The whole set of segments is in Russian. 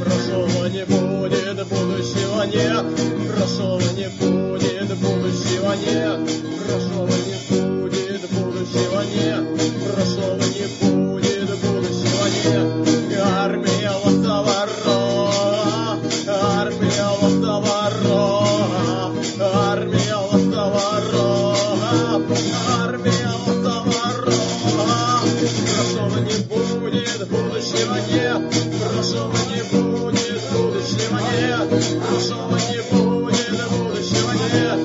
Прошлого не будет, будущего нет. Прошлого не будет, будущего нет. Прошлого не будет, будущего нет. Прошлого не будет, будущего нет. Армия ластоворога, армия ластоворога, армия ластоворога, армия ластоворога. Прошлого не будет, будущего нет. Прошлого не будет, будущего нет. Прошлого не будет, будущего нет.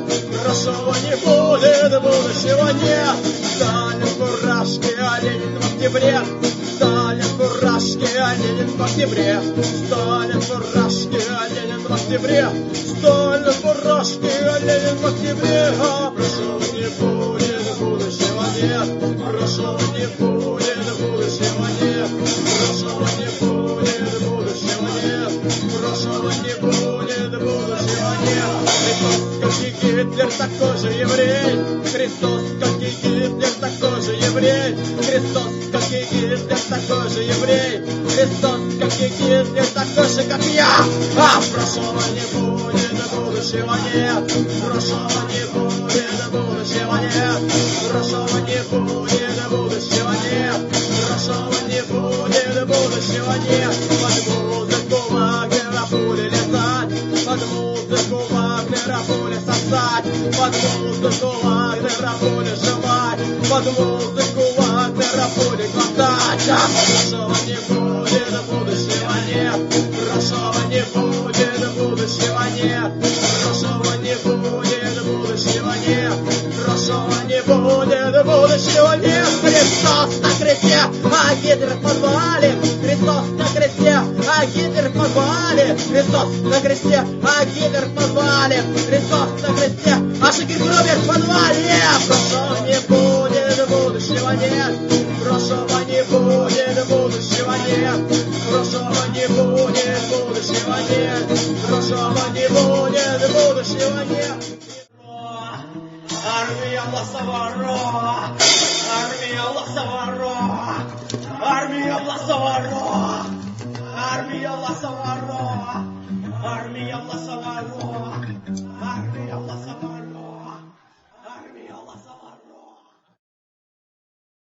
Прошлого не будет, будущего нет. Сталин в фуражке, а Ленин в октябре. Сталин в фуражке, а Ленин в октябре. Сталин в фуражке, а Ленин в октябре. Сталин в фуражке, а Ленин в октябре. А прошлого не будет, будущего нет. Прошлого не будет, будущего нет. Прошлого не будет, будущего нет. Прошлого не будет, будущего нет. Христос, как и Гитлер, такой же еврей. Христос, как и Гитлер, такой же еврей. Христос, как и Гитлер, такой же еврей. Христос, как и Гитлер, такой же, как я. А прошлого не будет, будущего нет. Прошлого не будет, будущего нет. Прошлого не будет, будущего нет. Прошлого не будет, будущего нет. Под музыку Вагнера пули летать. Под музыку Вагнера пули сосать. Под музыку Вагнера пули жевать. Под музыку Вагнера пули глотать. Прошлого не будет, будущего нет. Прошлого не будет, будущего нет. Прошлого не будет, будущего нет. Прошлого не будет, будущего нет. Христос на кресте, а Гитлер в подвале. Христос на кресте, а Гитлер в подвале. Христос на кресте, а Гитлер в подвале. Христос на кресте, а Шекельгрубер в подвале. Прошлого не будет, будущего нет. Прошлого не будет, будущего нет. Прошлого не будет, будущего нет. Прошлого не будет, будущего нет. Армия ластоворога, армия ластоворога, армия ластоворога, армия ластоворога, армия ластоворога.